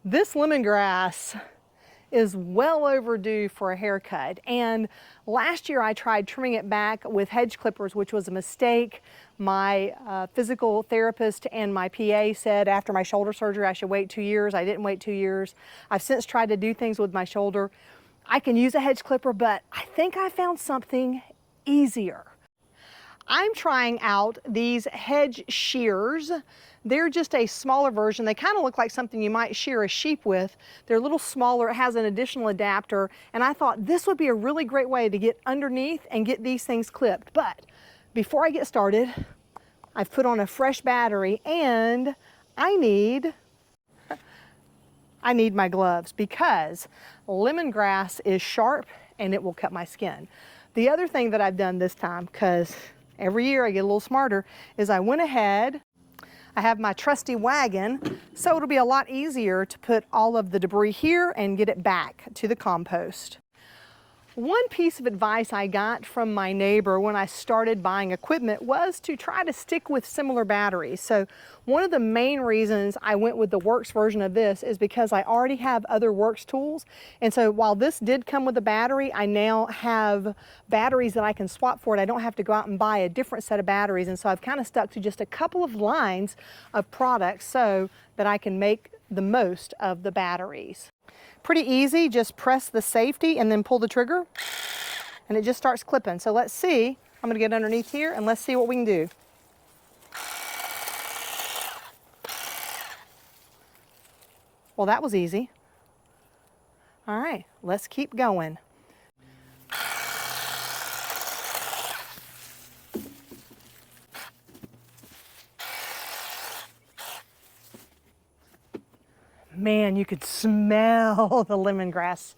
This lemongrass is well overdue for a haircut, and last year I tried trimming it back with hedge clippers, which was a mistake. My physical therapist and my PA said after my shoulder surgery I should wait 2 years. I didn't wait 2 years. I've since tried to do things with my shoulder. I can use a hedge clipper, but I think I found something easier. I'm trying out these hedge shears. They're just a smaller version. They kind of look like something you might shear a sheep with. They're a little smaller, it has an additional adapter, and I thought this would be a really great way to get underneath and get these things clipped. But before I get started, I've put on a fresh battery and I need my gloves because lemongrass is sharp and it will cut my skin. The other thing that I've done this time, because every year I get a little smarter, is I went ahead, I have my trusty wagon, so it'll be a lot easier to put all of the debris here and get it back to the compost. One piece of advice I got from my neighbor when I started buying equipment was to try to stick with similar batteries. So one of the main reasons I went with the Worx version of this is because I already have other Worx tools. And so while this did come with a battery, I now have batteries that I can swap for it. I don't have to go out and buy a different set of batteries. And so I've kind of stuck to just a couple of lines of products so that I can make the most of the batteries. Pretty easy, just press the safety and then pull the trigger and it just starts clipping. So let's see, I'm gonna get underneath here and let's see what we can do. Well, that was easy. All right, let's keep going. Man, you could smell the lemongrass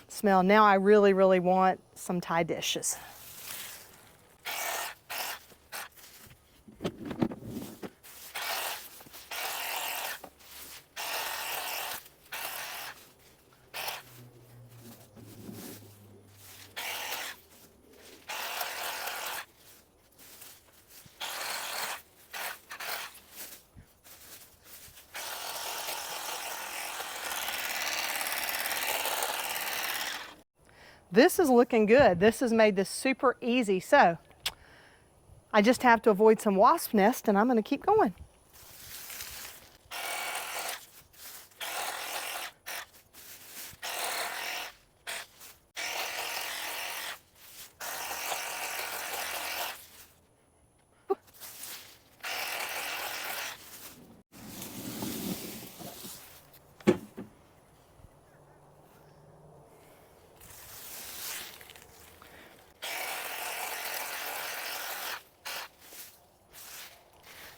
smell. Now I really, really want some Thai dishes. This is looking good. This has made this super easy. So I just have to avoid some wasp nest and I'm gonna keep going.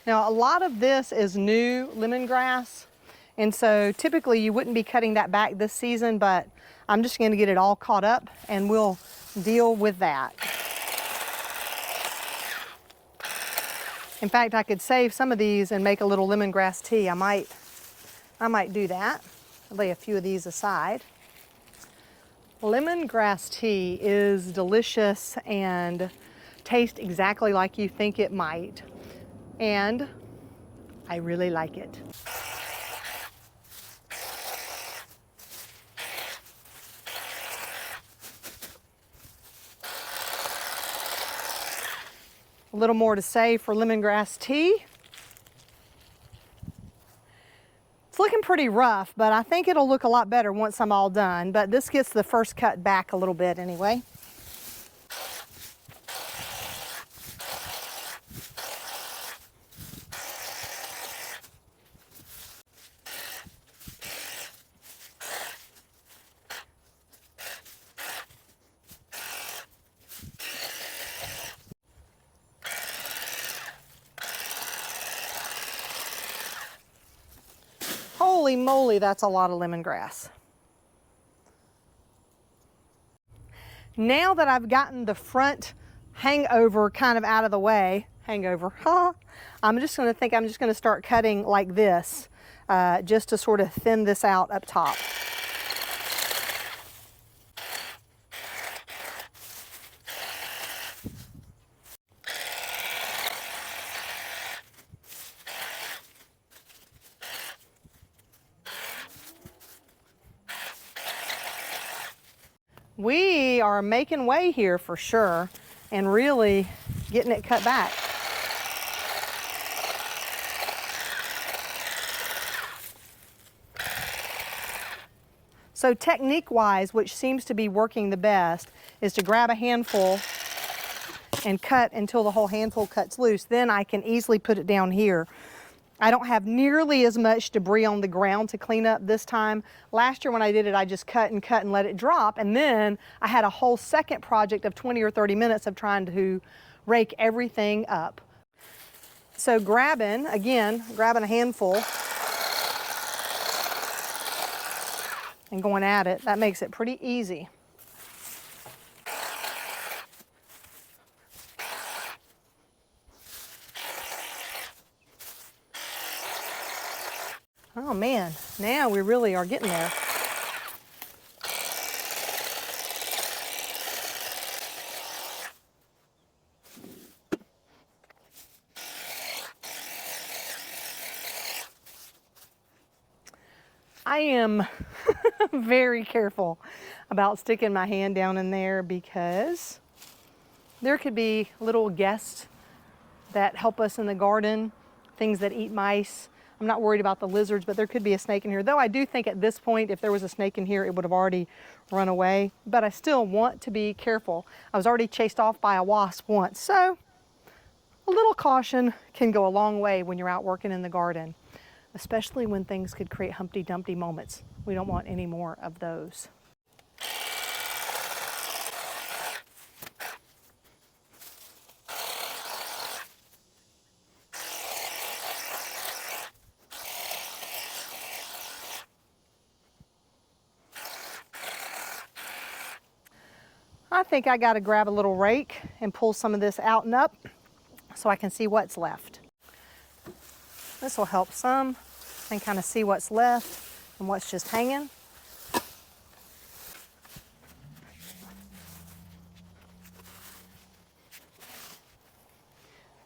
Now, a lot of this is new lemongrass, and so typically you wouldn't be cutting that back this season, but I'm just going to get it all caught up and we'll deal with that. In fact, I could save some of these and make a little lemongrass tea. I might do that. I'll lay a few of these aside. Lemongrass tea is delicious and tastes exactly like you think it might. And I really like it. A little more to say for lemongrass tea. It's looking pretty rough, but I think it'll look a lot better once I'm all done. But this gets the first cut back a little bit anyway. Holy moly, that's a lot of lemongrass. Now that I've gotten the front hangover kind of out of the way, I'm just gonna start cutting like this, just to sort of thin this out up top. We are making way here for sure and really getting it cut back. So technique-wise, which seems to be working the best, is to grab a handful and cut until the whole handful cuts loose. Then I can easily put it down here. I don't have nearly as much debris on the ground to clean up this time. Last year when I did it, I just cut and let it drop, and then I had a whole second project of 20 or 30 minutes of trying to rake everything up. So grabbing a handful and going at it, that makes it pretty easy. Oh man, now we really are getting there. I am very careful about sticking my hand down in there because there could be little guests that help us in the garden, things that eat mice. I'm not worried about the lizards, but there could be a snake in here. Though I do think at this point, if there was a snake in here, it would have already run away. But I still want to be careful. I was already chased off by a wasp once, so a little caution can go a long way when you're out working in the garden, especially when things could create Humpty Dumpty moments. We don't want any more of those. I think I got to grab a little rake and pull some of this out and up so I can see what's left. This will help some and kind of see what's left and what's just hanging.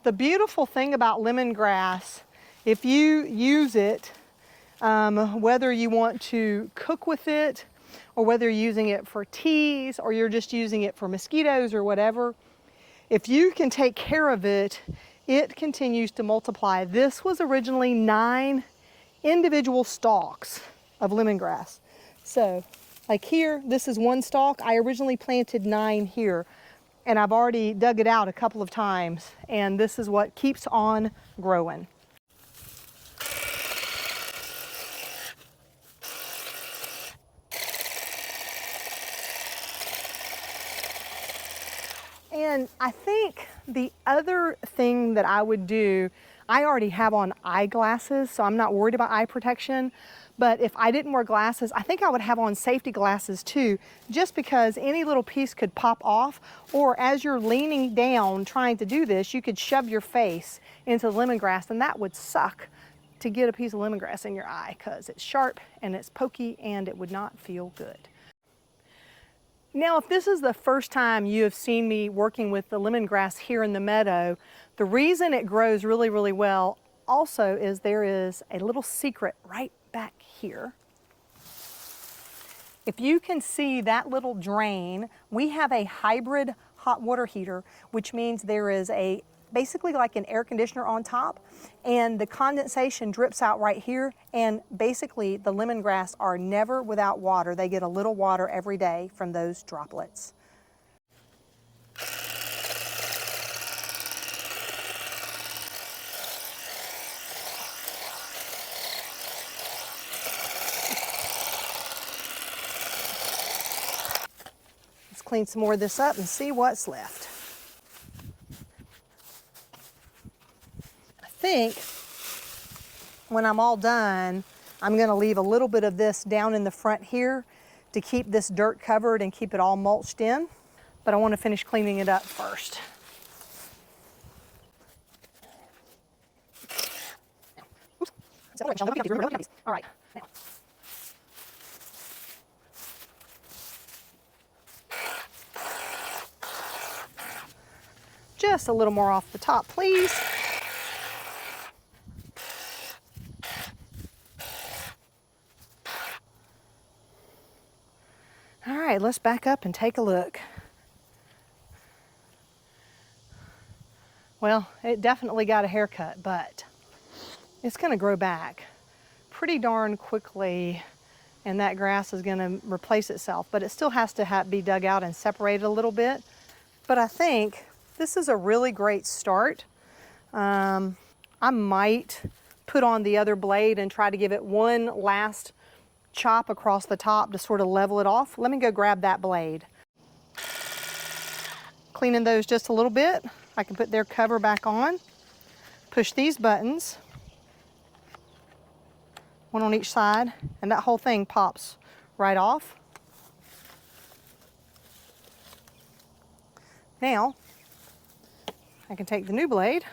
The beautiful thing about lemongrass, if you use it, whether you want to cook with it or whether you're using it for teas or you're just using it for mosquitoes or whatever, if you can take care of it, it continues to multiply. This was originally 9 individual stalks of lemongrass. So like here, this is 1 stalk. I originally planted 9 here, and I've already dug it out a couple of times, and this is what keeps on growing. And I think the other thing that I would do, I already have on eyeglasses, so I'm not worried about eye protection. But if I didn't wear glasses, I think I would have on safety glasses too, just because any little piece could pop off, or as you're leaning down trying to do this, you could shove your face into the lemongrass, and that would suck to get a piece of lemongrass in your eye because it's sharp and it's pokey and it would not feel good. Now, if this is the first time you have seen me working with the lemongrass here in the meadow, the reason it grows really, really well also is there is a little secret right back here. If you can see that little drain, we have a hybrid hot water heater, which means there is basically like an air conditioner on top, and the condensation drips out right here, and basically the lemongrass are never without water. They get a little water every day from those droplets. Let's clean some more of this up and see what's left. I think when I'm all done, I'm going to leave a little bit of this down in the front here to keep this dirt covered and keep it all mulched in, but I want to finish cleaning it up first. Oops. All right. Now. Just a little more off the top, please. All right, let's back up and take a look. Well, it definitely got a haircut, but it's gonna grow back pretty darn quickly, and that grass is gonna replace itself, but it still has to be dug out and separated a little bit. But I think this is a really great start. I might put on the other blade and try to give it one last chop across the top to sort of level it off. Let me go grab that blade. Cleaning those just a little bit. I can put their cover back on. Push these buttons, one on each side, and that whole thing pops right off. Now, I can take the new blade,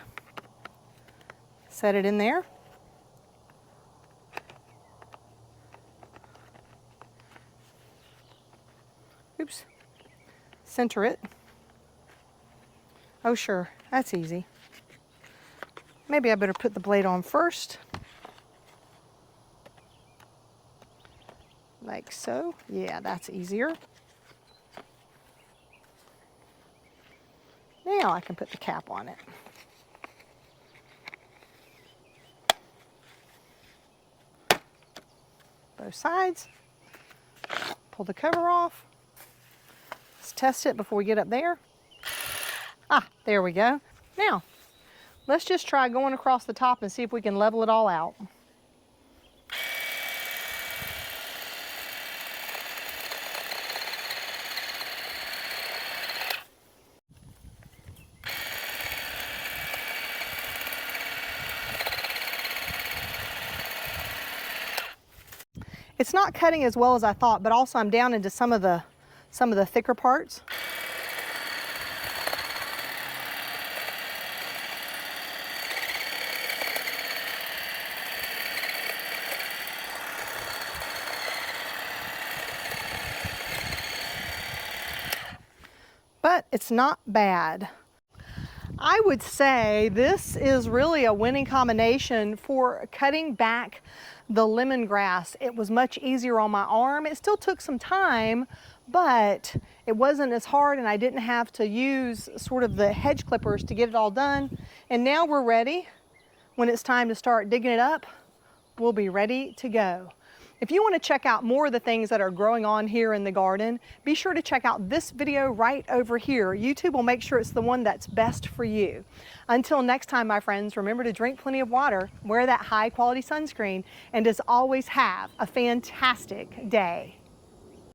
set it in there. Oops. Center it. Oh sure, that's easy. Maybe I better put the blade on first. Like so. Yeah, that's easier. Now I can put the cap on it. Both sides. Pull the cover off. Let's test it before we get up there. Ah, there we go. Now, let's just try going across the top and see if we can level it all out. It's not cutting as well as I thought, but also I'm down into some of the thicker parts. But it's not bad. I would say this is really a winning combination for cutting back the lemongrass. It was much easier on my arm. It still took some time, but it wasn't as hard, and I didn't have to use sort of the hedge clippers to get it all done. And now we're ready. When it's time to start digging it up, we'll be ready to go. If you want to check out more of the things that are growing on here in the garden, be sure to check out this video right over here. YouTube will make sure it's the one that's best for you. Until next time, my friends, remember to drink plenty of water, wear that high quality sunscreen, and as always, have a fantastic day.